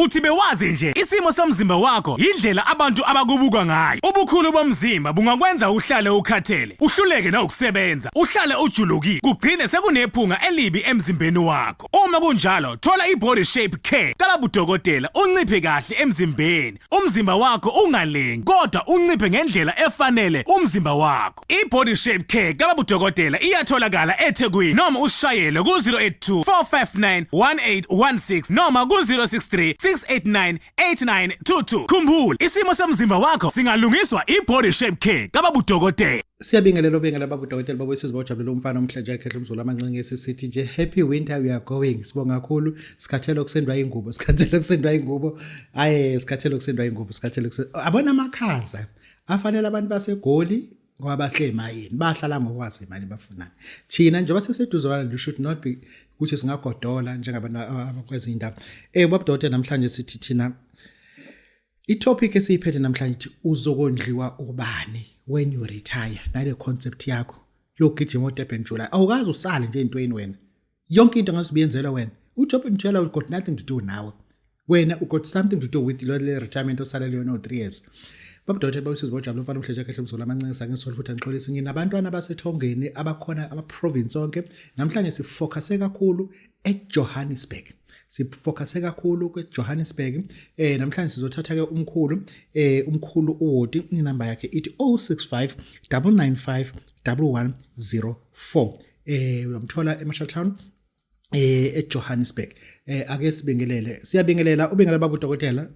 uthi bewazi nje isimo somzimba wakho indlela abantu abakubuka ngayo. Ubukhulu bomzimba bungakwenza uhlale ukhathele, uhluleke na ukusebenza, uhlale ujulukile, kugcine sekunephunga elibi emzimbeni wakho. Uma kunjalo, thola iBody Shape Care kababudokotela unciphe kahle emzimbeni. Umzimba wakho ungalengi kodwa unciphe ngendlela efanele umzimba wakho. iBody Shape Care kababudokotela iyatholakala eThekwini noma ushayele ku 082 459 1816 noma ku 063 689 8922. Khumbula, isimo somzimba wakho singalungiswa iBody Shape Care kababudokotela. Siyabingelela obengela babudokotela babuyisizwe bajabule umfana omhlanje ekhehla umzulu amancane esithi nje happy winter we are going. Sibonga kakhulu sikhathela ukusendwa ingubo, abona amakhaza afanele abantu baseGoli ngoba bahle emayini bahlala ngokwazi imali bafunani. Thina njengoba seseduzwana you should not be ukuthi singagodola njengabantu abakwazi indaba. Babudokotela namhlanje sithi thina itopic esiyiphethe namhlanje ithi uzokondliwa ubani when you retire. Nale concept yakho yogijima uDurban July awukazi usale nje entweni wena, yonke into ngasibiyenzelwa wena. uDurban July we got nothing to do nawe, wena u got something to do with le retirement osala leyo no 3 years. Babudokotela babusizwe bajabule umfana omhlanje ekhehla umzulu amancane sangisolo futhi anixolisa nginabantwana abasethongeni abakhona ama province onke. Namhlanje sifocuse kakhulu eJohannesburg. Namhlanje sizothatha ke umkhulu uWodi, inamba yakhe ithi 065 995 1104. Uyamthola eMarshalltown eJohannesburg. Ake siyabingelela ubingelela babudokotela.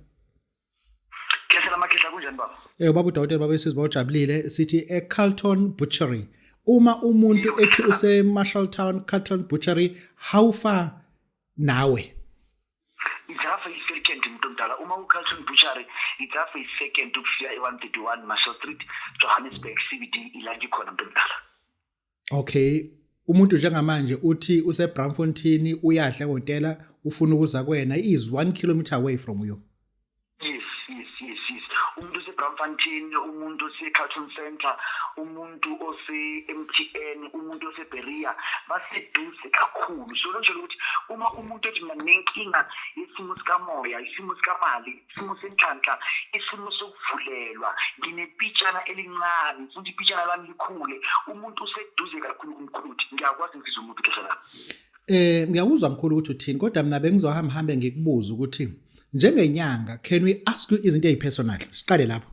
Babudokotela babesizwe bajabulile sithi eCarlton Butchery. Uma umuntu ethi use Marshalltown Carlton Butchery, how far nawe? It's half a second umuntu omdala. Uma uCarlton Butchery it's half a second ukufika e131 Marshall Street, Johannesburg CBD ilanji khona umuntu omdala. Okay, umuntu njengamanje uthi use Braamfontein uyahle ehotela ufuna ukuza kwena is 1 kilometer away from you. Braamfontein, umuntu ose-Carlton Center, umuntu ose-MTN, umuntu ose-Berea baseduze kakhulu. So lonje ukuthi uma umuntu ethi mina nenkinga isimo sikamoya, isimo sikamali, isimo senhlanhla, isimo sokuvulelwa, nginepitshana elincane, futhi ipitshana lami likhule, umuntu useduze kakhulu kumkhuluthi, ngiyakwazi ngizwe umuntu kehla. Ngiyakuzwa mkhulu ukuthi uthini, kodwa mina bengizohamba ngikubuza ukuthi njengenyanga can we ask you izinto ezipersonal? Siqale lapho.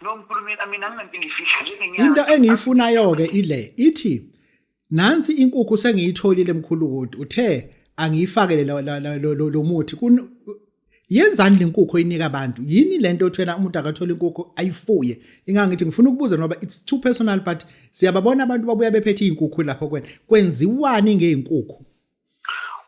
No mkhulumeni, mina anginanto ngifihla njengenyanga. Into engiyifunayo ke ile ithi nansi inkukhu sengiyitholile mkhulu uthe angiyifakele lo muthi yenzani lenkukhu inika abantu? Yini lento othwena umuntu akathola inkukhu ayifuye? Ingangithi ngifuna ukubuza ngoba it's too personal, but siyababona abantu babuya bephethe inkukhu lapho kwenziwani ngeinkukhu?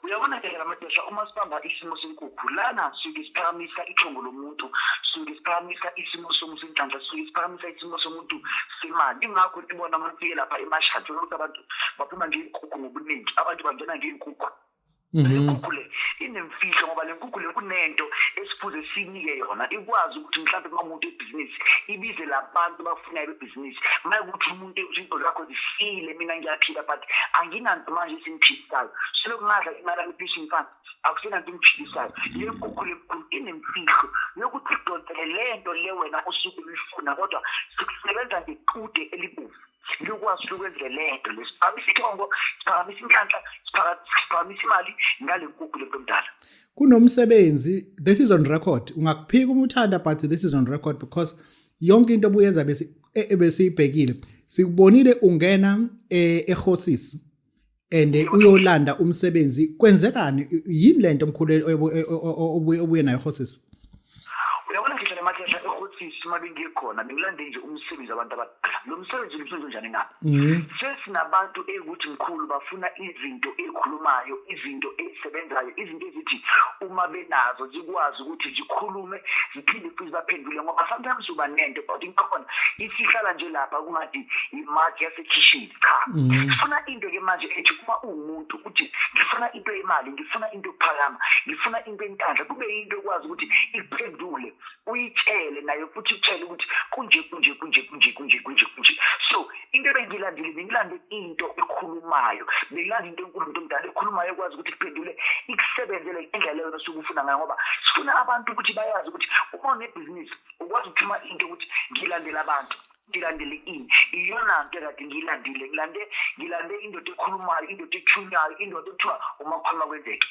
Uyabona ke lamadesha uma sibamba isimo senkukhu lana suke siphakamisa ithongo lomuntu, suke siphakamisa isimo somuntu senhlanhla, suke siphakamisa isimo somuntu semali. Ingakho ibona amafike lapha eMashado ukuthi abantu baphuma nje inkukhu ngobuningi, abantu bangena nje inkukhu. Inkukhu le inemfihlo ngoba le nkukhu le kunento esifuze sinike yona ikwazi ukuthi mhlawumbe uma umuntu ebhizinisi ibize labantu bafunayo bebhizinisi. Mayekuthi umuntu izinto zakho zifile mina ngiyaphila but anginanto manje singiphisayo. Silo kungadla imali yepension fund akusena into ngiphisayo. Le nkukhu le inemfihlo yokuthi idonsele lento le wena usuke uyifuna kodwa sikusebenza ngequde elibufu. Ngikwazi ukwenza lento lesiphamisa ithongo, siphamisa inhlanhla, siphamisa imali ngale nkukhu lemdala. Kunomsebenzi, this is on record. Ungakuphika umuthanda but this is on record because yonke into obuyenza besiyibhekile. Sikubonile ungena eHosis and uyolanda umsebenzi. Kwenzekani yini lento omkhulu obuye nayo eHosis? Uyabona ngisho le mathesha eHosis mabengikhona ngilande nje umsebenzi abantu abadala. Lo msebenzi umsebenzi njani na? Sesinabantu ukuthi mkhulu bafuna izinto ezikhulumayo, izinto ezisebenzayo, izinto ezithi uma benazo zikwazi ukuthi zikhulume ziphinde futhi baphendule ngoba sometimes uba nento but inkhona isihlala nje lapha kungathi imaji yasekitchen cha. Sifuna into ke manje ethi uma umuntu uthi ngifuna into yemali, ngifuna into yokuphakama, ngifuna into enkandla, kube into ekwazi ukuthi iphendule uyitshele nayo futhi ukuthi kuthele ukuthi kunje. So into bengilande into ekhulumayo belanda into enkulu into omdala ekhulumayo ekwazi ukuthi kuphendule ikusebenzele indlela yona sokufuna ngayo ngoba sifuna abantu ukuthi bayazi ukuthi uma unebhizinisi ukwazi ukuthuma into ukuthi ngilandela abantu ngilandele ini iyona nto kade ngilande indoda ekhulumayo indoda ethunayo indoda ekuthiwa uma kukhuluma kwenzeke.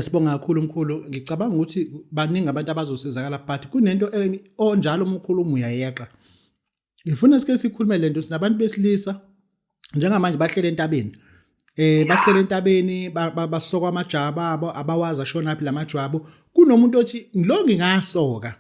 Sibonga kakhulu mkhulu ngicabanga ukuthi baningi abantu abazosizakala but kunento onjalo umkhulumo uyayeqa. Ngifuna sike sikhulume lento sinabantu besilisa njengamanje bahlele entabeni. Bahlele entabeni basoka amajaba abo abawazi ashona phi lamajwabu kunomuntu othi lo ngingasoka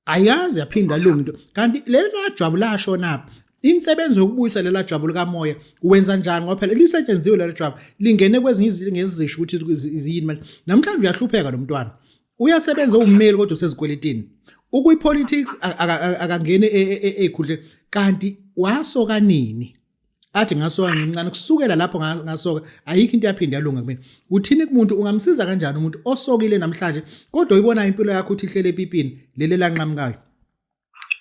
ayazi yaphinda lungu into kanti lelo jwabu lashona phi insebenzo yokubuyisa lela jwabu likamoya wenza njani ngoba phela lisetshenziswe lelo jwabu lingene kwezinye izinto ngezisho ukuthi izini manje namhlanje uyahlupheka lo mntwana uyasebenza ummeli kodwa usezikweletini ukuyipolitics akangene ekhudle kanti wasoka nini athi ngasoka ngimncane kusukela lapho ngasoka ayikho into yaphinda yalunga kumina uthini kumuntu ungamsiza kanjani umuntu osokile namhlanje kodwa uyibona impilo yakho uthi ihlele epipini lele lanqamukayo.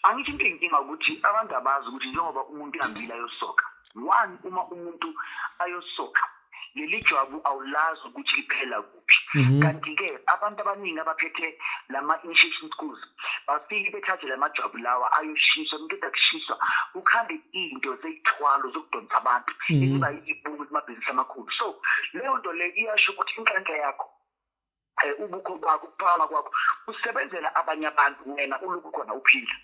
Angithi into inkinga ukuthi abantu abazi ukuthi njengoba umuntu uhambile ayosoka one uma umuntu ayosoka leli jwabu awulazi ukuthi liphela kuphi kanti ke abantu abaningi abaphethe lama initiation schools bafike bethathe lamajwabu lawa ayoshiswa umuntu edakushiswa ukhande into zeyithwalo zokudonsa abantu iba ibuku kumabhizinisi amakhulu so leyo nto le iyasho ukuthi inhlanhla yakho ubukho bakho ukuphama kwakho usebenzela abanye abantu wena ulokhu khona uphila.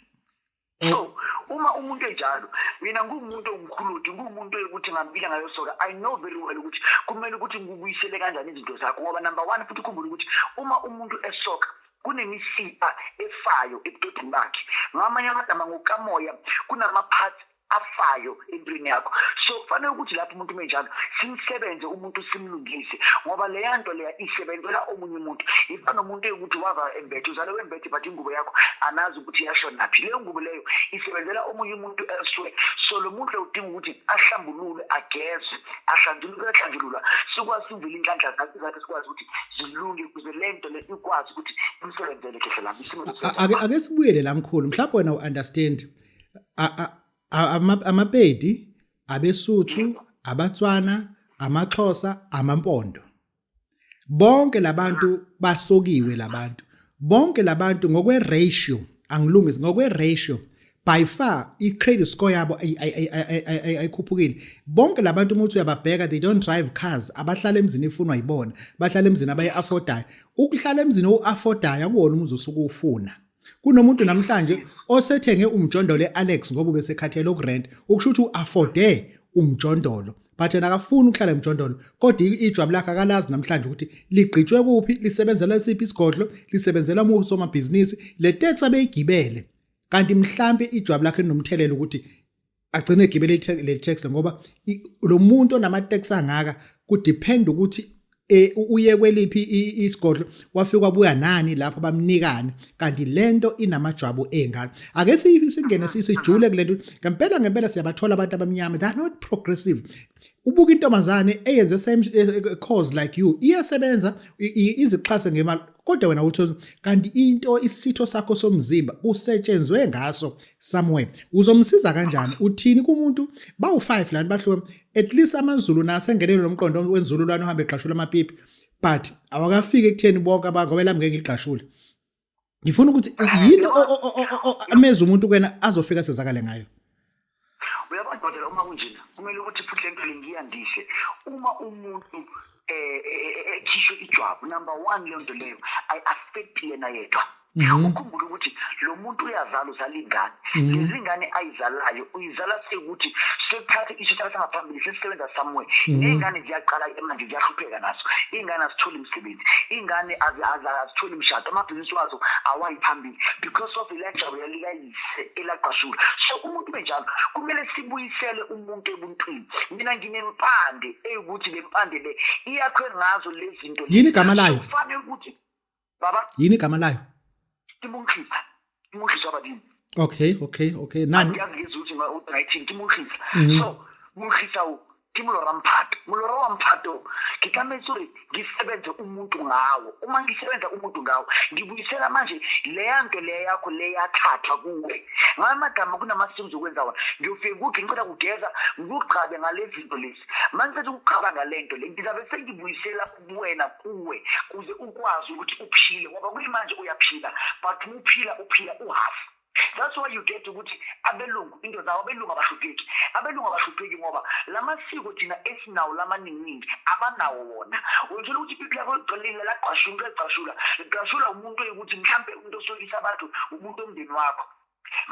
So uma umuntu enjalo mina ngumuntu omkhulu ngumuntu ukuthi ngambila ngayosoka I know very well ukuthi kumele ukuthi ngikubuyisele kanjani izinto zakho ngoba number 1 futhi ukhumbule ukuthi uma umuntu esoka kunemisipha efayo ebudodeni bakhe ngamanye amagama ngokamoya kunama parts afayo empilweni yakho so kufanele ukuthi lapho umuntu menjalo simsebenze umuntu simlungise ngoba le yanto leya isebenzela omunye umuntu ifana nomuntu ukuthi wava embethe uzale wembethe but ingubo yakho anazi ukuthi yashona naphi leyo ngubo leyo isebenzela omunye umuntu elsewhere so lo muntu udinga ukuthi ahlambulule ageze ahlanjululwa sikwazi uvile inhlanhla zakhe sikwazi ukuthi zilunge kuze lento le ikwazi ukuthi imsebenzele kahle lapho isimo ake sibuyele la mkhulu mhlawumbe wena uunderstand amapedi abesuthu abatswana amaxhosa amampondo bonke labantu basokiwe labantu bonke labantu ngokwe ratio angilungisi ngokwe ratio by far i-credit score yabo ayikhuphukile bonke labantu umuntu uyababheka they don't drive cars abahlala emzini ifunwa yibona bahlala emzini abayi-affordayo ukuhlala emzini o-affordayo akuwona umuzi osuke ufuna kunomuntu namhlanje osethenge umjondolo Alex ngoba besekhathele ukurent ukusho ukuthi uafforde umjondolo but yena akafuni ukuhlala emjondolo kodwa ijwabu lakhe akalazi namhlanje ukuthi ligqitshwe kuphi lisebenzela isiphi isigodlo lisebenzela umuso wamabhizinisi le tax abeyigibele kanti mhlambe ijwabu lakhe linomthelelo ukuthi agcine egibele le tax ngoba lo muntu onama tax angaka ku depend ukuthi uye kweliphi isigodlo wafika wabuya nani lapho bamnikani kanti lento inamajwabu engane ake singene sisijule kulento ngempela siyabathola abantu abamnyama they are not progressive ubuka intombazane eyenze same cause like you iyasebenza izixhase ngemali kodwa wena uthola kanti into isitho sakho somzimba kusetshenzwe ngaso somewhere uzomsiza kanjani uthini kumuntu bawu5 lana bahluke at least amaZulu nasengenele nomqondo wenzululwane uhambe eqashula amapipi but awakafiki ekutheni bonke abangoba lami ngeke ngiqashule ngifuna ukuthi yini ameza umuntu kwena azofika sezakale ngayo uyabona uma kunjena kumele ukuthi futhi lento ngiyandise uma umuntu ekhisho ijwabu number 1 lento leyo I affect yena yedwa ukukhumbula ukuthi lo muntu uyazala uzalingane lezingane ayizalayo uyizala sekuthi sekuthatha isithatha ngaphambili sesisebenza somewhere ingane ziyaqala manje ziyahlupheka naso ingane asithola imisebenzi ingane azithola imishado amabhizinisi wazo awayiphambili because of electoral yalikayise elaqashula so umuntu benjalo kumele sibuyisele umuntu ebuntwini mina nginempande ukuthi lempande le iyakhe ngazo lezi zinto yini igama layo kufanele ukuthi baba yini igama layo Timunkhisa abadini. Okay. Nani? Ngiyazizwa ukuthi ngo-19 Timunkhisa. So, Munkhisa Timlo Ramphat. muloro wamphato ngitame sorry ngisebenze umuntu ngawo uma ngisebenza umuntu ngawo ngibuyisela manje leyanto leyakho leyathathwa kuwe ngamagama kunamasimzo okwenza wona ngiyofika ukuthi ngicela kugeza ngikuqhabe ngalezinto lezi manje ukuqhaba ngalento le ngizabe sengibuyisela kuwena kuwe kuze ukwazi ukuthi uphile ngoba kuyimanje uyaphila but uphila uhalf. That's why you get ukuthi abelungu into zawo abelungu abahlupheki ngoba lamasiko thina esinawo lamaningi abanawo wona uyithola ukuthi people yabo igcilile la qashula umuntu ukuthi mhlambe umuntu osokisa abantu umuntu omndeni wakho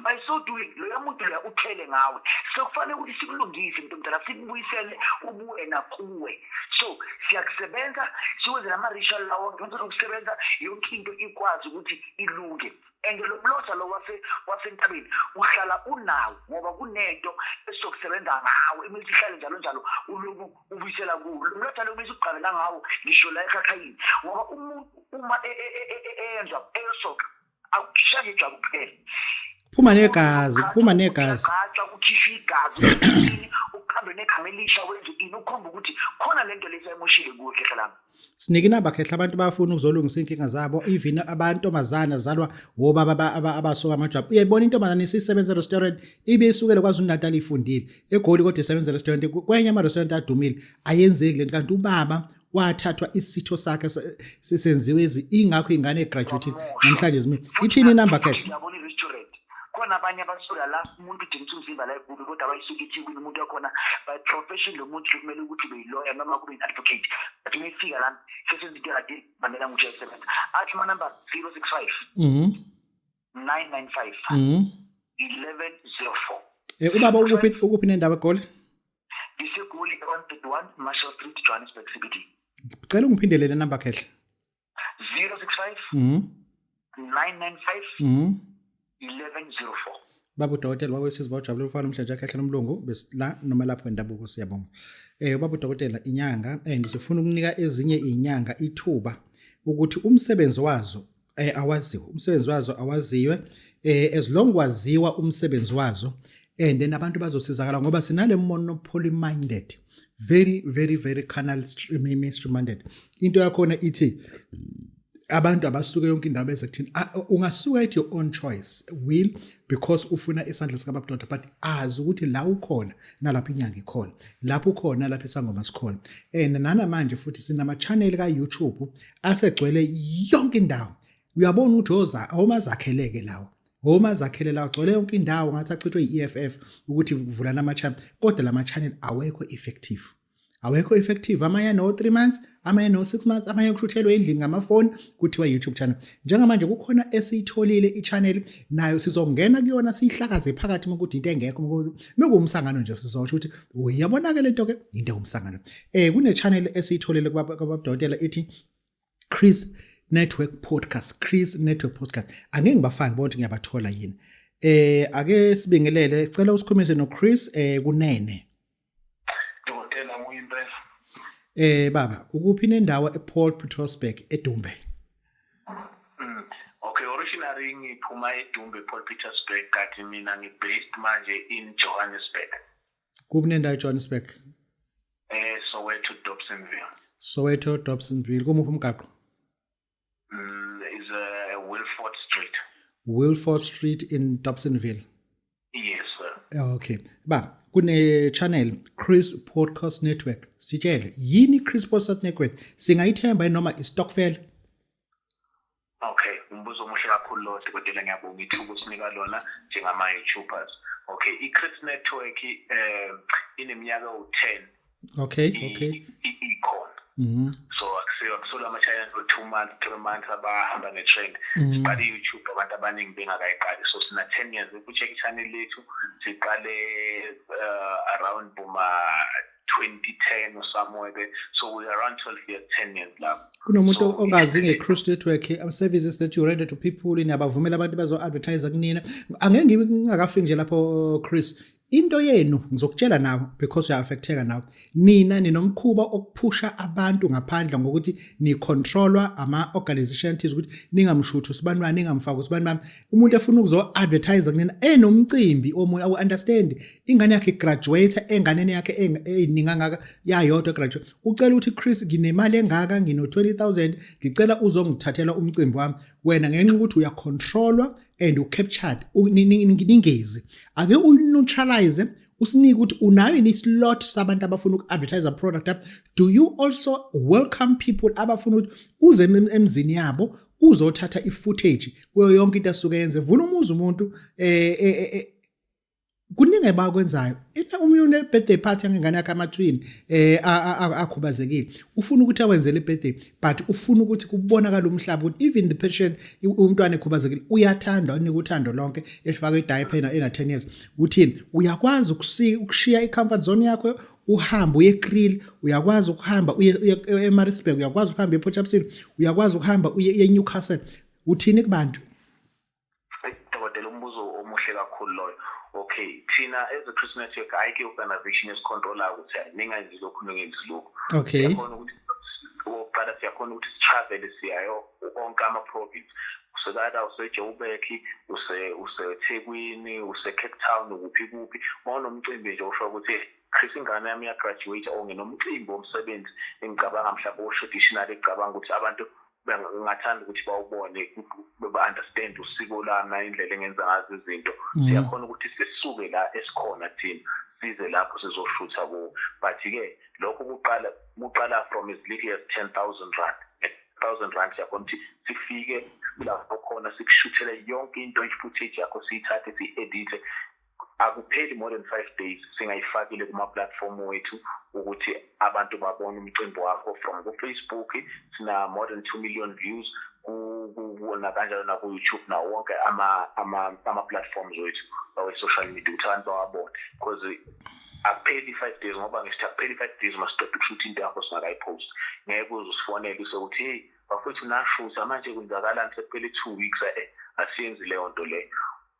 by so doing lo muntu lo uthele ngawe so kufanele ukuthi sikulungise into mdala sikubuyisele ubuwena kuwe so siyakusebenza siwenze nama ritual lawo ngizothola ukusebenza yonke into ikwazi ukuthi ilunge and lo mlotha lo wasentabeni uhlala unawo ngoba kunento esokusebenza ngawo imisihlale njalo uloku ubuyisela kuwo lo mlotha lo bese uqabela ngawo ngisho la ekhakhayini ngoba umuntu uma enza esoka akushaya ijwabu kuphela phuma negazi gatsha ukhishwa igazi ukhambe nekhamelisha wenza ini ukhomba ukuthi khona lento lesemoshile kuwe khehla sinike inamba khehla abantu bafuna ukuzolungisa inkinga zabo even abantomazana zalwa obaba abasoka amajwabu uyayibona intombazana isisebenza restaurant ibe isukele kwaZulu Natal ifundile eGoli kodwa isebenza restaurant kwenye ama restaurant adumile ayenzeki lento kanti ubaba wathathwa isitho sakhe sisenziwe ingakho ingane egraduate namhlanje zimi ithini inamba khehla khona abanye abasuka la umuntu udinga umzimba la eGoli kodwa abayisuka eThekwini umuntu yakhona by profession lo muntu kumele ukuthi ube yilawyer noma kube advocate athi mefika la sesenzithi kade bandela ngitshe sebenza athi ma number 065 995 1104 ubaba ukuphi nendawo eGoli iseGoli 131 Marshall Street Johannesburg CBD cela ungiphindele le number khehla 065 995 1104 Baba udokotela wawesizwe bawujabule ufana umhlanje akhe nomlungu besila noma lapho endabuko siyabonga baba udokotela inyanga sifuna ukunika ezinye inyanga ithuba ukuthi umsebenzi wazo awaziwe as long waziwa umsebenzi wazo and then abantu bazosizakala ngoba sinale monopoly minded very carnal mainstream minded into yakhona ithi abantu abasuke yonke indaba ezekuthini ungasuka at your own choice will because ufuna isandla sikaBaba but azi ukuthi la ukhona nalapha inyanga ikhona lapho ukhona lapha isangoma sikhona and nana manje futhi sinama channel ka YouTube asegcwele yonke indawo uyabona ukuthi awumazakheleke lawo zakhelela ugcwele yonke indawo ngathi achithwe iEFF ukuthi kuvula nama channel kodwa lama channel awekho effective amanye no 3 months amanye no 6 months amanye kushuthelwe endlini ngamafoni kuthiwa YouTube channel njengamanje kukhona esiyitholile ichannel nayo sizongena kuyona sihlakaze phakathi ukuthi into engekho mekuwumsangano nje sizosho ukuthi uyabonakala lento ke into engumsangano kune channel esiyitholile kwaBabudokotela ethi Chris Network Podcast angeke ngibafake bonke ngiyabathola yini ake sibingelele sicela usikhulumise no Chris kunene baba ukuphi nendawo ePaul Pietersburg eDumbe okay originally ngiphuma eDumbe Paul Pietersburg kanti mina ngibased manje in Johannesburg kuphi nendawo eJohannesburg Soweto Dobsonville kumuphi umgaqo is Wilford Street in Dobsonville yes sir okay ba kune channel Chris Podcast Network sitshele yini Chris Podcast Network singayithemba noma iStokvel okay umbuzo omuhle kakhulu lo kodwa ngiyabonga ithuba usinika lona njengama YouTubers okay iChris Network ineminyaka u10 okay ikhona so akusola amachannel for 2 months 3 months abahamba netrend siqale YouTube abantu abaningi bengakayiqali so sina 10 years ukucheck channel lethu siqale around buma 2010 or somewhere there so we are around 12 years 10 years lapho kunomuntu ongazi ngeChris Network services that you render to people inabavumela abantu bazo advertise kunina angeke ngingakafiki nje lapho Chris into yenu ngizokutshela nawe because uyaffecteka nawe nina ninomkhuba okuphusha abantu ngaphandle ngokuthi ni controlwa ama organizations ukuthi ningamshuthu sibanibani ningamfaka sibanibani umuntu efuna ukuzo advertise kunina enomcimbi omunye awu understand ingane yakhe graduate enganeni yakhe eyiningi ningangaka yayodwa graduate ucela ukuthi Chris nginemali engaka ngino 20,000 ngicela uzongithathela umcimbi wami wena ngenxa ukuthi uya controlwa and u captured ningezi ake u neutralize usinike ukuthi unayo ini slot sabantu abafuna uku-advertise product do you also welcome people abafuna ukuthi uze emzini yabo uzothatha i-footage kuyo yonke into asuke yenze vula umuzi umuntu kuningi bakwenzayo uma une birthday party ngengane yakhe ama-twin akhubazekile ufuna ukuthi awenzele i-birthday but ufuna ukuthi kubonakala umhlaba ukuthi even the patient umntwana ekhubazekile uyathandwa unika uthando lonke efaka i-diaper ena 10 years uthini uyakwazi ukushiya i-comfort zone yakho uhambe uye eGrill uyakwazi ukuhamba uye eMaritzburg uyakwazi ukuhamba ePort Shepstone uyakwazi ukuhamba uye eNewcastle uthini kubantu Dr. umbuzo omuhle kakhulu loyo okay thina as a Chris Network ayike organization esicontrola ukuthi ningenzi lokhu ningenzi lokhu okay siyakhona ukuthi oqala siyakhona ukuthi travel siyayo onke ama province usekada useJoburg useThekwini useCape Town ukuphi mawunomcimbi nje usho ukuthi Chris ingane yami ya graduate ongenomcimbi womsebenzi engicabanga mhlawumbe o-traditional ecabanga ukuthi abantu ngathanda ukuthi bawubone ba-understand usiko lami indlela engenza ngazo izinto siyakhona ukuthi sisuke la esikhona thina size lapho sizoshutha kuwo but-ke lokho kuqala from as little as 10,000 rand 1,000 rand siyakhona ukuthi sifike lapho khona sikushuthele yonke into i-footage yakho siyithathe siyi-edithe akupheli more than 5 days singayifakile kuma-platform wethu ukuthi abantu babone umcimbi wakho from ku-Facebook sina more than 2 million views kubona kanjalo na ku-YouTube nawo wonke ama-platforms wethu awe-social media ukuthi abantu bawabone because akupheli 5 days ngoba ngisho akupheli 5 days masiqeda ukushuthi into yakho singakayipost ngeke uze usifonele ukuthi hey bafethu nashuza manje kwenzakalani sekuphele 2 weeks asiyenzi leyo nto leyo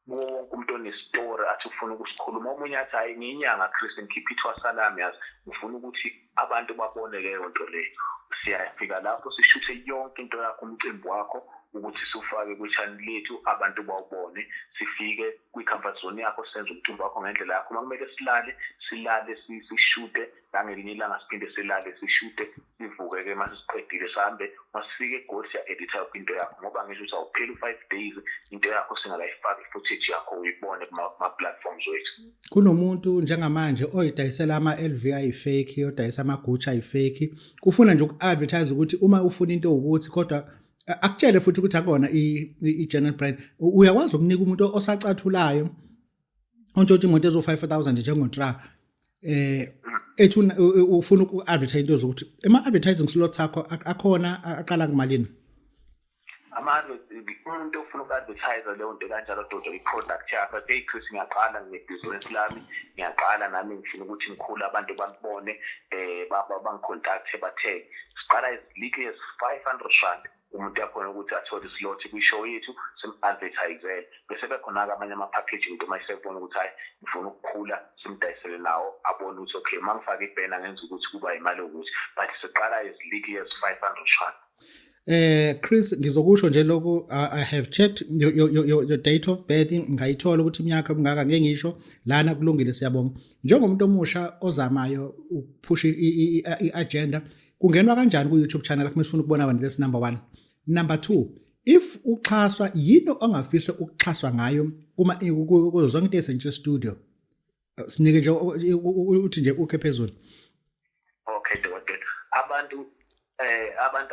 wonke umuntu onestory athi ufuna ukusikhuluma omunye athi hayi ngiyinyanga Chris ngikhipha ithwasa lami yazi ngifuna ukuthi abantu babone leyo nto leyo siyafika lapho sishuthe yonke into yakho umcimbi wakho ukuthi sifake ku-channel lethu abantu bawubone sifike kwi-comfort zone yakho senze umcimbi wakho ngendlela yakho uma kumele silale sishute nangelinye ilanga siphinde silale sishute sivuke-ke uma sisiqedile sihambe masifike eGoli siya-editha yonke into yakho ngoba ngisho ukuthi awupheli 5 days into yakho singakayifaki i-footage yakho uyibone kuma-platforms wethu kunomuntu njengamanje oyidayisela ama-LV ayi-fake oyidayisa amaGucci ayi-fake ufuna nje uku-advertise ukuthi uma ufuna into ukuthi kodwa akutshele futhi ukuthi akona i-general brand uyakwazi ukunika umuntu osacathulayo ontshothi imoto ezo 5,000 njengotra ethi ufuna uku-advertise into zokuthi ama-advertising slots akho akhona aqala kumalini umuntu ofuna uku-advertise leyo nto kanjalo dodo i-product yakho hey Chris ngiyaqala ngebhizinisi lami ngiyaqala nami ngifuna ukuthi ngikhulu abantu bangibone bangicontacte bathenge siqala as little as 500 rand umuntu yakhona ukuthi athole islot kwi-show yethu sim-advertisele bese bekhona-ke amanye ama-packaging into mayisebona ukuthi hayi ngifuna ukukhula simdayisele nawo abone ukuthi okay uma ngifake ibhena ngenza ukuthi kuba imali ukuthi but siqala as little as 500 rand Chris ngizokusho nje lokho I have checked your date of birth ngayithola ukuthi iminyaka mingaka ngeke ngisho lana kulungile siyabonga njengomuntu omusha ozamayo ukuphusha i-agenda kungenwa kanjani ku-YouTube channel yakho mase ufuna ukubona abantu lesi number 1 number 2 if uxhaswa yini ongafisa ukuxhaswa ngayo uma kuzo zonke into esentshe studio sinike nje uthi nje ukhe phezulu okay dokotela abantu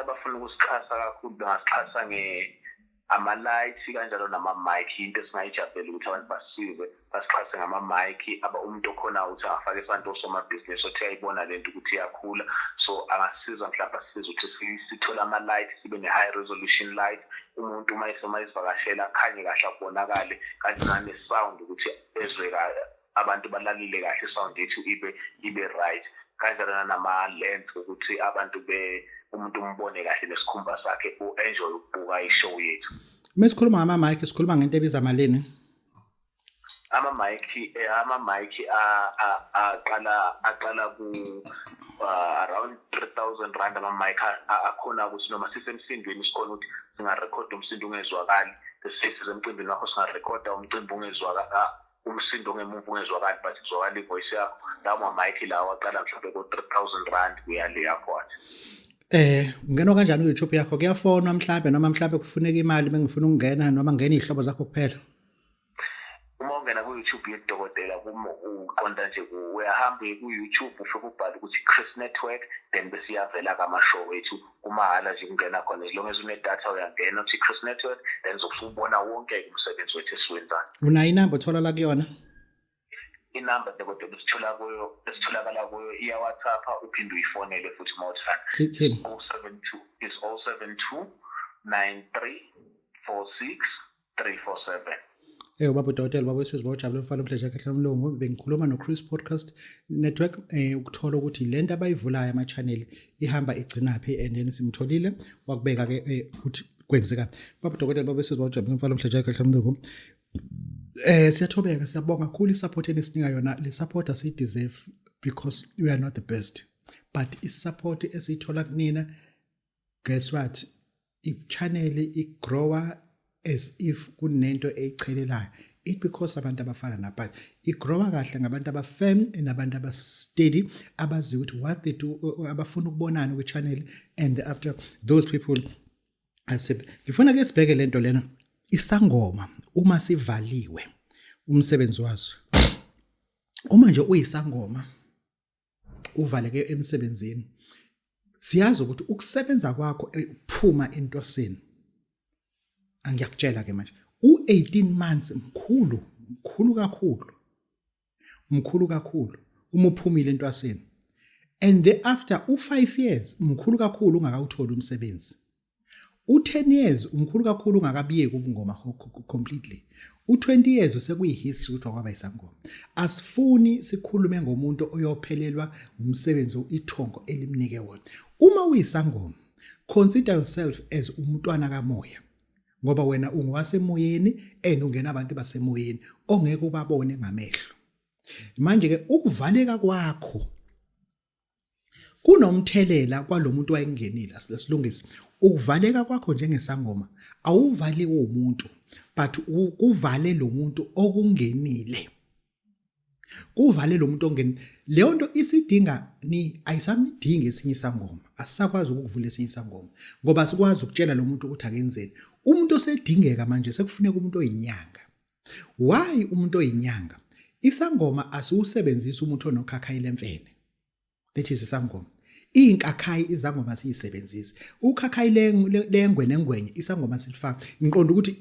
abafuna ukusixhasa kakhulu bangasixhasa ama-lights kanjalo nama-mic into esingayijabulela ukuthi abantu basixhase ngama-mic umuntu okhona ukuthi angafake isandla osomabhizinisi othi ayibona lento ukuthi iyakhula so angasiza mhlawumbe asisize ukuthi sithole ama-light sibe ne-high resolution light umuntu uma isivakashela akhanye kahle akubonakale kanti nane-sound ukuthi ezwe abantu balalile kahle isound yethu ibe right kanjalo nama-lens ukuthi abantu umuntu umbone kahle nesikhumba sakhe u-enjoy ukubuka ishow yethu mesikhuluma ngama-mic sikhuluma ngento ebiza malini ama-mic aqala ku around 3,000 rand ama-mic akhona ukuthi noma sisemsindweni sikhona ukuthi singarekhoda umsindo ungezwakali sesize emcimbini wakho singarekhoda umcimbi umsindo ngemuva ungezwakali but kuzwakala ivoice yakho lawo ma-mic lawo aqala mhlawumbe ko-R3,000 kuya le yakhona. Ngena kanjani ku-YouTube yakho kuyafonwa mhlawumbe noma mhlawumbe kufuneka imali bengifuna ukungena noma ngena izihlobo zakho kuphela? Uma ungena ku-YouTube yedokotela uqonda nje uyahamba ku-YouTube ufike ubhale ukuthi Chris Network then bese iyavela ama-show wethu kumahala nje kungena khona as long as unedatha uyangena uthi Chris Network then uzobona wonke umsebenzi wethu esiwenzayo. Unayo inamba otholakala kuyona? Inamba dokotela esitholakala kuyo iya WhatsApp uphinde uyifonele futhi mawuthanda. Ithini? 072 is 072 93 46 347. Baba Dotela baba wesizwe bawujabule mfana umhleja kahle nomlungu bengikhuluma no Chris Podcast Network ukuthola ukuthi lento abayivulayo ama channel ihamba igcina phi and then simtholile wakubeka ke ukuthi kwenzeka. Baba Dotela baba wesizwe bawujabule mfana umhleja kahle nomlungu siyathobeka siyabonga kakhulu isupport enisinika yona le support asi deserve because we are not the best but is support esithola kunina guess what I channel I grower as if kunento echelelayo it because abantu abafana nabanye igrowa kahle ngabantu abafirm nabantu abasteady abazi ukuthi what they do abafuna ukubonana kwi channel and after those people ngifuna ke sibheke lento lena isangoma uma sivaliwe umsebenzi wazo uma nje uyisangoma uvaleke emsebenzini siyazi ukuthi ukusebenza kwakho ukuphuma entosini angiyakutshela ke manje u18 months mkhulu kakhulu uma uphumile entwaseni and after u5 years mkhulu kakhulu ungakawuthola umsebenzi u10 years umkhulu kakhulu ungakabiyeki ubungoma completely u20 years sekuyihistory ukuthi kwaba isangoma asifuni sikhulume ngomuntu oyophelelwa umsebenzi ithongo elimnike wona uma uyisangoma consider yourself as umntwana kamoya ngoba wena ungowasemoyeni ungena abantu basemoyeni ongeke ubabone ngamehlo manje ke ukuvaleka kwakho kunomthelela kwalomuntu wayengenile asilungise ukuvaleka kwakho njengesangoma awuvaliwe umuntu but kuvale lo muntu okungenile kuvale lo muntu ongenile leyo nto isidinga ni ayisamidingi esinye isangoma asisakwazi ukuvula esinye isangoma ngoba sikwazi ukutshela lo muntu ukuthi akenzeni umuntu osedingeka manje sekufuneka umuntu oyinyanga why umuntu oyinyanga isangoma asiwusebenzisa umuntu onokhakhayi lemfene that is isangoma inkakhayi izangoma siyisebenzisa ukhakhayi lengwenengwenye isangoma silifaka ngiqonda ukuthi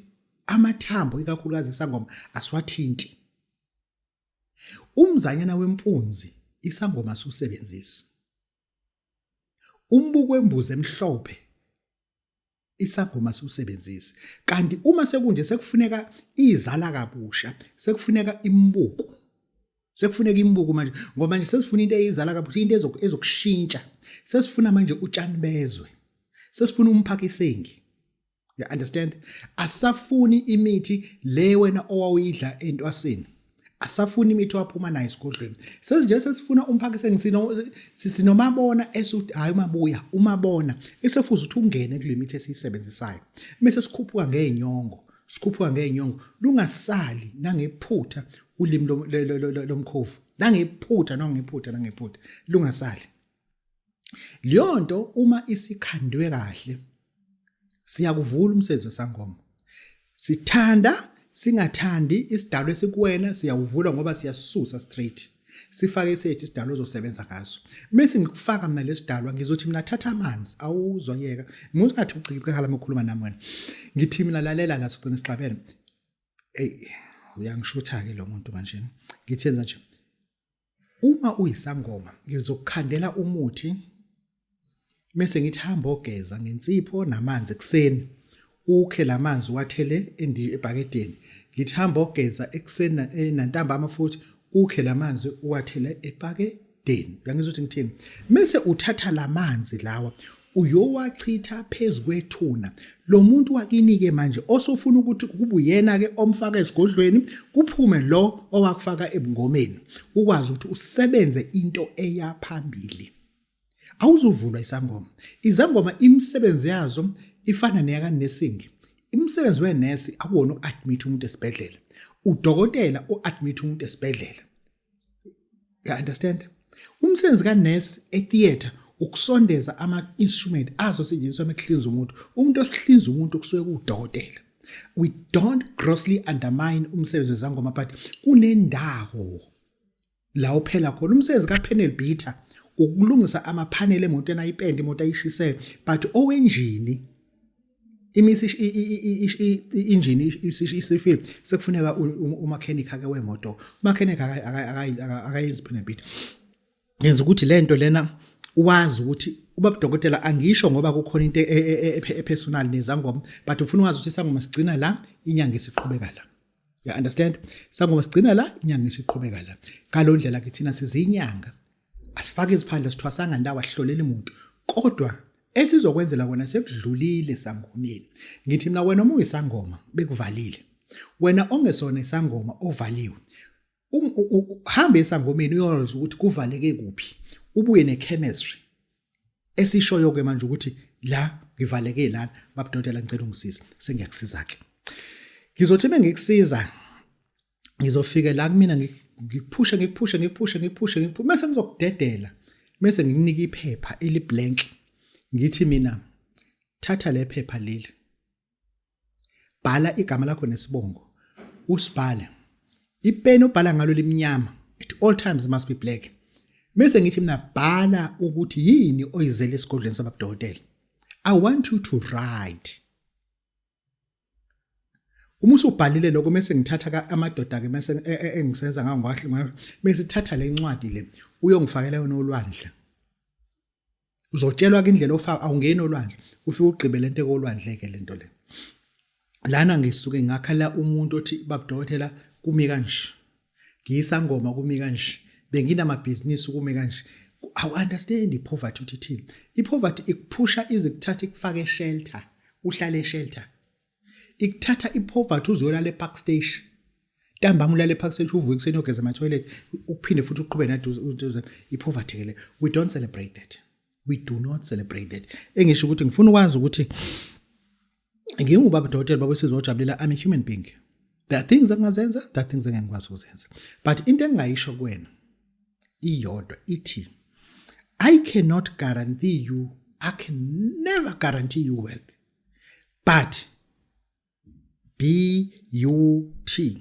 amathambo ikakhulukazi isangoma aswathinti umzanyana wempunzi isangoma siwusebenzisa umbuko wembuzi emhlophe isangoma siwusebenzisa kanti uma sekunje sekufuneka izala kabusha sekufuneka imbuko manje ngoba manje sesifuna into eyizala kabusha into ezokushintsha sesifuna manje utshani bezwe sesifuna umphakisengi you understand asafuni imithi le wena owawidla entwaseni asafuni imithi waphuma nayo esigodlweni sesinje sesifuna umphakisengi sinomabona esuthi hayi mabuya umabona esefuza ukuthi ungene kule mithi esiyisebenzisayo bese sikhuphuka ngeenyongo lungasali nangephutha ulimi lomkhofu nangephutha lungasali liyonto uma isikhandwe kahle siyakuvula umsebenzi wesangoma sithanda singathandi isidalo esikuwena siyawuvula ngoba siyasusa straight sifake sethi isidalo ozosebenza ngaso bese ngikufaka mina lesidalwa ngizothi mina thatha amanzi awuzwa yeka umuntu ngathi ucikicekala makhuluma nami wena ngithi mina lalela la sogcina isixabene uyangishutha ke lo muntu manje ngithenza nje uma uyisangoma ngizokukhandela umuthi bese ngithi hamba ogeza ngensipho namanzi ekseni ukhe lamanzi wathele ebhakedeni ngithi hamba ogeza ekseni nantambama futhi ukhe lamanzi uwathele ebhakedeni uyangizwa ukuthi ngithini bese uthatha lamanzi lawa uyowachitha phezukwethuna lo muntu wakinike manje osofuna ukuthi kube uyena ke omfaka esigodlweni kuphume lo owakufaka ebungomeni ukwazi ukuthi usebenze into eyaphambili awuzuvulwa isangoma izangoma imisebenzi yazo ifana neyaka nursing imisebenzi wenesi akuwona ukuadmit umuntu esibhedlela udokotela uadmit umuntu esibhedlela. You understand? Umsebenzi kanurse etheater ukusondeza ama-instrument azosetshenziswa mekuhlinza umuntu. Umuntu ohlinza umuntu kusuke kudokotela. We don't grossly undermine umsebenzi wezangoma, but kunendawo la uphela khona. Umsebenzi kapanel beater ukulungisa ama-panel emotweni ayipende imoto ayishisele, but owenjini injini isifile sekufuneka umakhenikha ake wemoto. Umakhenikha akayenzi panel beater. Yenza ukuthi lento lena wazi ukuthi ubaba dokotela angisho ngoba kukhona into epersonal nezangoma, but ufuna ukwazi ukuthi isangoma sigcina la, inyanga isiqhubeka la. You understand? Isangoma sigcina la, inyanga isiqhubeka la. Ngalo ndlela ke thina sizinyanga asifake iziphandla sithwasanga ndawo ahlolela umuntu, kodwa esizokwenzela wena sekudlulile sangomeni. Ngithi mina wena uma uyisangoma bekuvalile, wena ongesona isangoma ovaliwe, uhambe esangomeni uyoza ukuthi kuvaleke kuphi, ubuye nechemistry esishoyo ke manje ukuthi la ngivaleke lana, babudokotela ngicela ungisize, sengiyakusiza ke. Ngizothi mengikusiza ngizofika la kumina ngikuphusha mase ngizokudedela, mase ngikunika iphepha eli blank, ngithi mina thatha le phepha leli, bhala igama lakho nesibongo, usibhale. Ipeni obhala ngalo limnyama, at all times must be black. Mase ngithi mina bhala ukuthi yini oyizele esigodlweni sabadokotela. I want you to write. Uma usubhalile lokho mase ngithatha amadoda ke mase engisenza ngangwahle, mase thatha le ncwadi le uyongifakela yona olwandle. Uzotshelwa ke indlela ofaka, awungeni olwandle, ufike ugqibe lento ekolwandle ke lento le. Lana ngisuke ngakhala umuntu othi babudokotela kumi kanje, ngiyisangoma kumi kanje, benginamabhizinisi kumi kanje. I understand ipoverty uthi thini. Ipoverty ikuphusha izikuthatha ikufake eshelter, uhlale eshelter. Ikuthatha ipoverty uzolala epark station. Ntambama ulala epark station uvuke kuseni ugeza ama toilet, uphinde futhi uqhubeke naduze ipoverty ke le. We don't celebrate that. We do not celebrate that. Engisho ukuthi ngifuna ukwazi ukuthi ngingubaba udokotela babo sizojabulela, I'm a human being. There are things engazenza, there are things engingakwazi ukuzenza. But into engayisho kuwena iyodwa ithi, I cannot guarantee you, I can never guarantee you wealth. But B-U-T.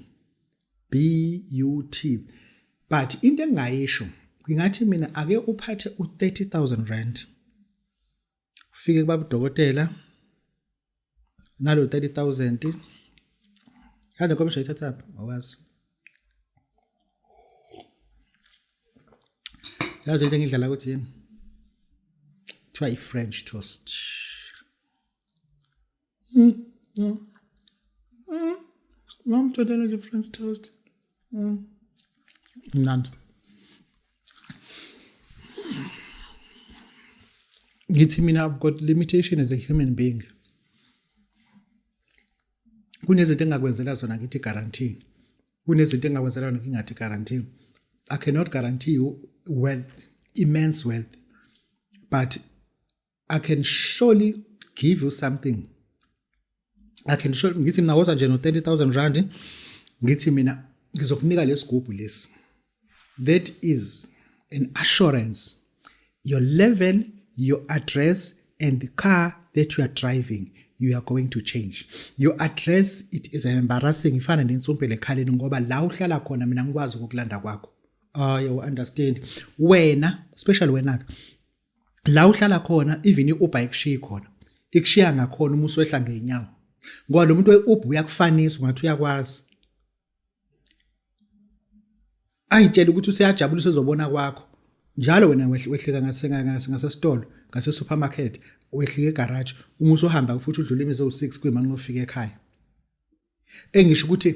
But into engayisho ngingathi mina ake uphathe u30,000 rand. Ufike kubaba udokotela nalo 30,000. Kade komsho ithatha apha awazi. Yazi into engidlala ukuthi yini? Try French toast. Mom told her the French toast. None. Ngithi mina I've got limitation as a human being. Kunezinto engakwenzela zona ngithi guarantee. Kunezinto engakwenzela zona ngingathi guarantee. I cannot guarantee you wealth, immense wealth, but I can surely give you something. I can surely ngithi mina woza nje no 30,000 rand, ngithi mina ngizokunika lesigubhu lesi. That is an assurance. Your level, your address, and the car that you are driving, you are going to change. Your address, it is embarrassing. Ifana nensumpele ekhaleni ngoba la uhlala khona mina ngikwazi ukukulanda kwakho. You understand? Wena, especially wena, la uhlala khona, even i-Uber ikushiya khona. Ikushiya ngakhona uma uswehla ngeenyawo. Ngoba lo muntu we-Uber uyakufanisa ungathi uyakwazi. Ayitshela ukuthi useyajabula usezobona kwakho. Njalo wena wehlika ngasesitolo, ngase-supermarket, wehlika egarage, uma usuhamba futhi udlula imizo u6 kwimani ngofika ekhaya. Engisho ukuthi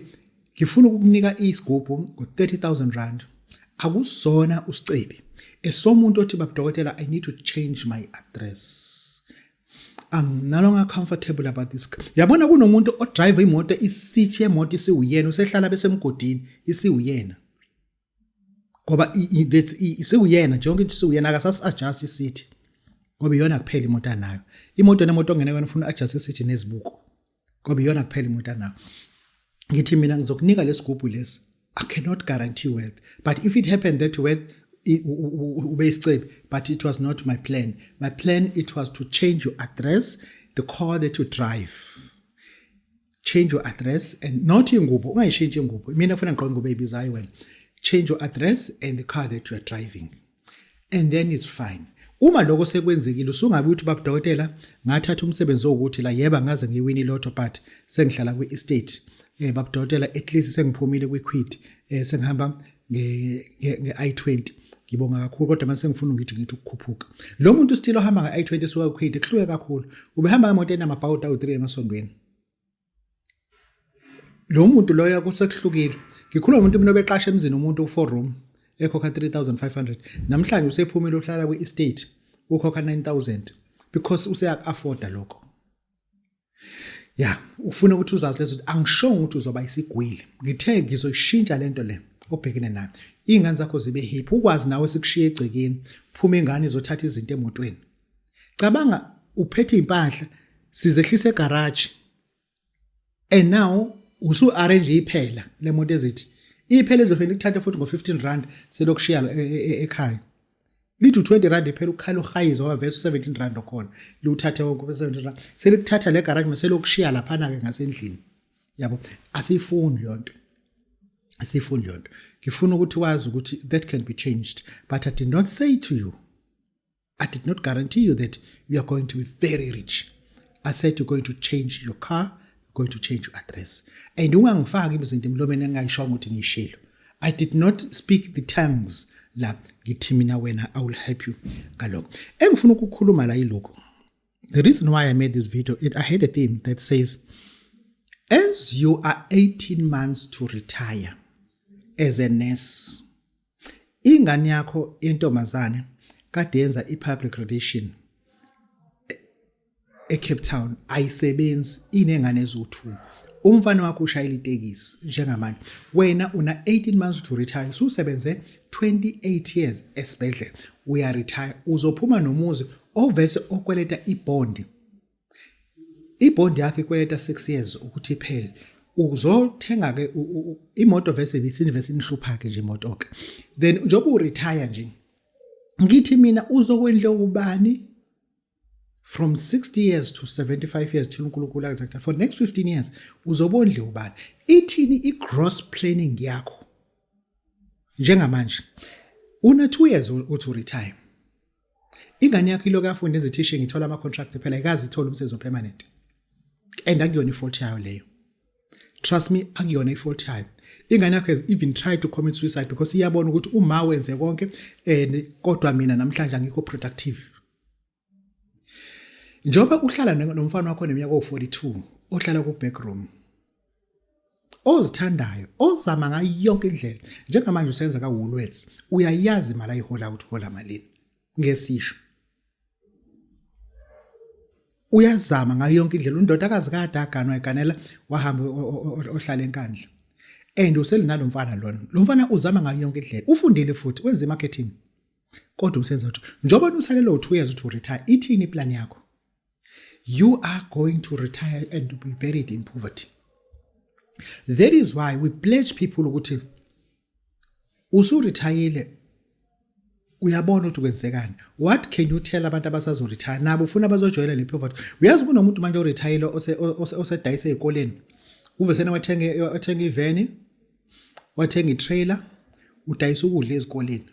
ngifuna ukukunika isigubhu ngo30,000 rand. Akusona usicebi. Esomuntu othi babudokotela, I need to change my address. I'm no longer comfortable about this. Yabona kunomuntu odrive imoto, isithi yemoto isiwuyena, usehlala bese emgodini isiwuyena. Ngoba isiwuyena njengoba ithi isiwuyena akasasi-adjust isithi. Ngoba iyona kuphela imoto anayo. Imoto nemoto ongene yona ufuna adjust isithi nezibuko. Ngoba iyona kuphela imoto anayo. ngithi mina ngizokunika lesigubhu lesi, I cannot guarantee wealth, but if it happened that wealth ube isicebi, but it was not my plan. My plan, it was to change your address, the car that you drive. Change your address and not ingubo, ungayishintshe ingubo. Mina ngifuna ngqonqa ingubo ebizayo wena. Change your address and the car that you are driving. And then it's fine. Uma lokho sekwenzekile usungabe uthi babudokotela ngathatha umsebenzi wokuthi la yeba ngaze ngiwini lotto but sengihlala kwi-estate. Babudokotela at least sengiphumile kwi-quid. Sengihamba nge-I20. Ngibonga kakhulu kodwa manje sengifuna ngithi ukukhuphuka. Lo muntu still ohamba nge-I20 esuka kwi-quid ehluke kakhulu. Ubehamba ngemoto enamabhawuda awu3 emasondweni. Lo muntu loyo kusekuhlukile. Ngikhuluma umuntu mina obeqasha emzini umuntu u4 room ekhokha 3500. Namhlanje usephumile uhlala kwi-estate ukhokha 9000 because useya-afforda lokho. Yeah, ufuna ukuthi uzazi lezo angisho ukuthi uzoba isigwili. Ngithe ngizoyishintsha lento le obhekene nayo. Ingane zakho zibe happy ukwazi nawe sikushiye egcekeni, phuma ingane izothatha izinto emotweni. Cabanga uphethe impahla sizehlisa egarage. And now usu arrange iphela le moto ezithi iphela ezofela ukuthatha futhi ngo15 rand selokushiya ekhaya. Lithi 20 rand iphela ukhala uhayiza wavesa 17 rand okhona. Luthathe wonke 17 rand. Selikuthatha le garage maselokushiya lapha na ke ngasendlini. Yabo asifuni lonto. Asifuni lonto. Ngifuna ukuthi wazi ukuthi that can be changed, but I did not say to you, I did not guarantee you that you are going to be very rich. I said you're going to change your car, you're going to change your address. And ungangifaki izinto emlomeni engayishongo ukuthi ngishilo. I did not speak the tongues la ngithi mina wena I will help you ngalokho. Engifuna ukukhuluma la yiloko. The reason why I made this video, I had a theme that says, as you are 18 months to retire as a nurse, ingane yakho yentombazane kade yenza i-public relation eCape Town ayisebenzi inengane eziwu2. Umfana wakho ushayela itekisi njengamanje. Wena una 18 months to retire. Ususebenze 28 years esibhedlela. Uya retire. Uzophuma nomuzi ovese okweleta ibond. Ibond yakhe ikweleta 6 years ukuthi iphele. Uzothenga ke imoto vese bisinivese inhlupha ke nje imoto ke. Then njoba uretire nje. Ngithi mina uzokwendla ubani from 60 years to 75 years till uNkulunkulu akuthatha for next 15 years uzobondle ubani. Ithini i-gross planning yakho? Njengamanje una 2 years uthi retire. Ingane yakho iloko yafunda ezithishe ngithola ama contract phela ikazi ithola umsebenzi permanent. And akuyona ifault yayo leyo. Trust me, akuyona ifault yayo. Ingane yakho has even tried to commit suicide because iyabona ukuthi uma wenze konke kodwa mina namhlanje angikho productive. Njoba uhlala nomfana wakho neminyaka o42 ohlala ku backroom ozithandayo ozama ngayo yonke indlela njengamanje usenza ka Woolworths uyayazi imali ayihola ukuthi hola malini ngesisho uyazama ngayo yonke indlela undodakazi kaDagano eganela wahamba ohlala enkandla and uselinalo mfana lona lo mfana uzama ngayo yonke indlela ufundile futhi wenza marketing kodwa umsenza ukuthi njoba usalelo 2 years to retire ithini plan yakho? You are going to retire and to be buried in poverty. That is why we pledge people ukuthi usuretire uyabona ukuthi kwenzekani. What can you tell abantu abasazo retire nabo ufuna bazojoyela le poverty? Uyazi kunomuntu manje oretire osedayise ezikoleni. Uvesena wathenga iveni, wathenga itrailer, udayisa ukudla ezikoleni.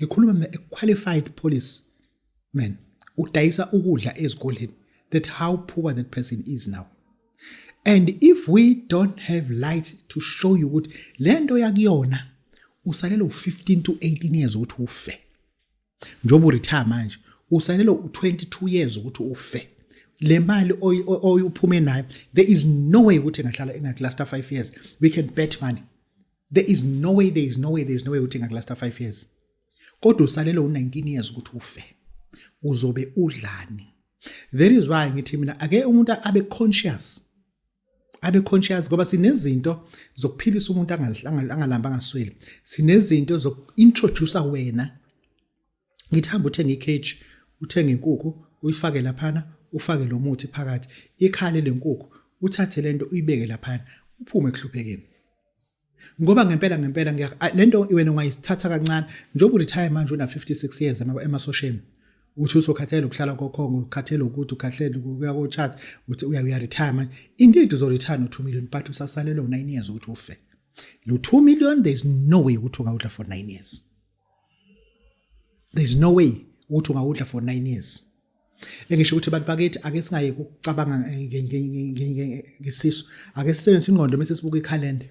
Ngikhuluma a qualified policeman udayisa ukudla ezikoleni. That how poor that person is now. And if we don't have light to show you ukuthi lento yakuyona usalelo 15 to 18 years ukuthi ufe. Njoba uretire manje usalelo 22 years ukuthi ufe. Le mali oyuphume nayo there is no way ukuthi engahlala engaklasta 5 years. We can bet money. There is no way ukuthi engaklasta 5 years. Kodwa usalelo 19 years ukuthi ufe. Uzobe udlani. That is why ngithi mina ake umuntu abe conscious ngoba sinezinto zokuphilisa umuntu angalamba ngasweli. Sinezinto zokuintroduce wena. Ngithamba uthenga icage, uthenga inkukhu, uyifake laphana, ufake lo muthi phakathi. Ikhale lenkukhu, uthathe lento uyibeke laphana. uphume ekuhluphekeni. Ngoba ngempela lento wena ungayisithatha kancane njengoba uretire manje una 56 years emasosheni. Uthi usokhathela ukuhlala kokhongo, ukhathela ukuthi ukhathela ukuya ko-chat, uthi uya retire manje. Indeed uzo-retire no2 million but usasalelwe 9 years ukuthi ufe. Lo 2 million there's no way ukuthi ungawudla for 9 years. There's no way ukuthi ungawudla for 9 years. Engisho ukuthi abantu bakithi ake singaye ukucabanga ngesisu, ake sisebenzise ingqondo bese sibuka ikhalenda.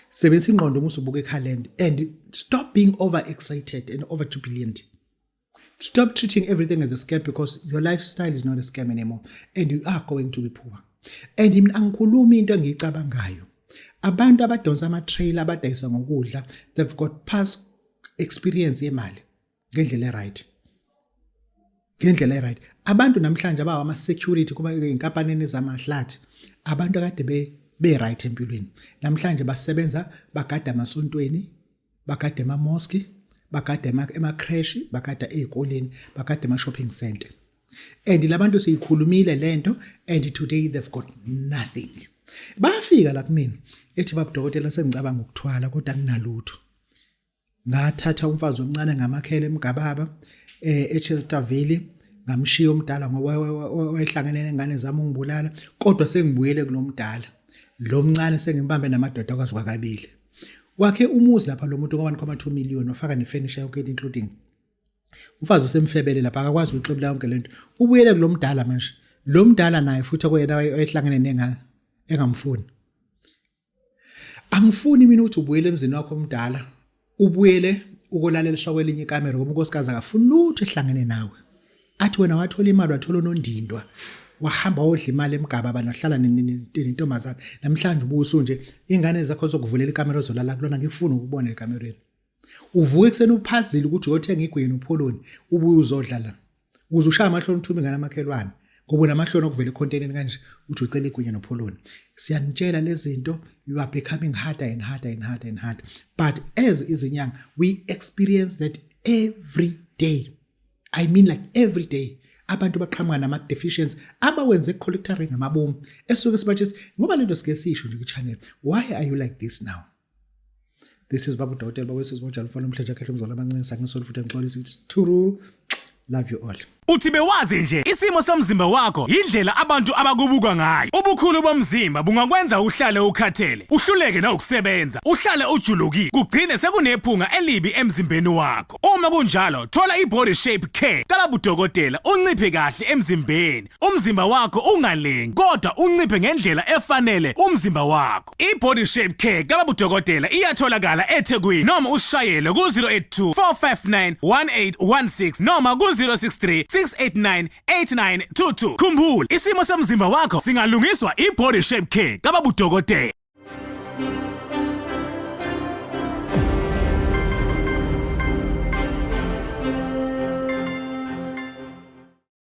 Sebenzisa ingqondo uma usubuka ikhalenda and stop being overexcited and over jubilant. Stop treating everything as a scam because your lifestyle is not a scam anymore and you are going to be poor. And mina angikhulumi into engiyicabangayo. Abantu abadonsa ama-trailer abadayisa ngokudla, they've got past experience yemali ngendlela right. Ngendlela right. Abantu namhlanje abawa ama-security kuba inkampanini zamahlathi, abantu akade be right empilweni. Namhlanje basebenza bagada amasontweni, bagada ema-mosque, bagada ema-crash, bagada ezikoleni, bagada ema-shopping center. And labantu siyikhulumile lento and today they've got nothing. Bafika la kumina ethi babudokotela sengicabanga ukuthwala kodwa kunalutho. Ngathatha umfazi omncane ngamakhele eMgababa eChesterville ngamshiya umdala ngoba wayehlangene nengane zami ungibulala kodwa sengibuyele kulomdala. Lo mncane sengimbambe namadoda akwazi kwakabili. Wakhe umuzi lapha lo muntu ngo1.2 million wafaka nefurniture yonke including. Umfazi usemfebele lapha akakwazi ukuxebela yonke lento. Ubuyele kulomdala manje. Lo mdala naye futhi kuyena wayehlangene nengane engamfuni. Angifuni mina ukuthi ubuyele emzini wakho omdala. Ubuyele ukolalela shakwe linye ikamera ngoba unkosikazi akafuni lutho ehlangene nawe. Athi wena wathola imali wathola nondindwa. Wahamba wodla imali eMgababa nohlala nentombazana. Namhlanje ubuso nje ingane zakho zokuvulela ikamera ozolala kulona ngifuna ukubona ekamereni. Uvuke ekseni uphazile ukuthi uyothenga igwini uPholoni ubuye uzodla la. Ukuze ushaya amahloni uthuma ingane amakhelwane. Ngoba namahloni okuvela econtenteni kanje uthi ucela igwini noPholoni. Siyanitshela lezi zinto you are becoming harder and harder and harder and harder. But as izinyanga we experience that every day. I mean like every day. Abantu baqhamuka nama-deficiencies abawenze collectoring ngamabomu esuke sibathi ngoba lento sike sisho nje ku-channel. Why are you like this now? This is Babu Dotela bawesizibonjalo mfana umhleja akhe umzolo abancane sangisolo futhi ngixolisa ukuthi Thuru, love you all. Uthi bewazi nje isimo somzimba wakho indlela abantu abakubuka ngayo. Ubukhulu bomzimba bungakwenza uhlale ukhathele, uhluleke na ukusebenza, uhlale ujulukile, kugcine sekunephunga elibi emzimbeni wakho. Uma kunjalo, thola iBody Shape Care kabudokotela unciphe kahle emzimbeni. Umzimba wakho ungalengi kodwa unciphe ngendlela efanele umzimba wakho. iBody Shape Care kabudokotela iyatholakala eThekwini noma ushayele ku-082 459 1816 noma ku-063 6898922. Khumbula, isimo somzimba wakho singalungiswa iBody Shape Care kabudokotela.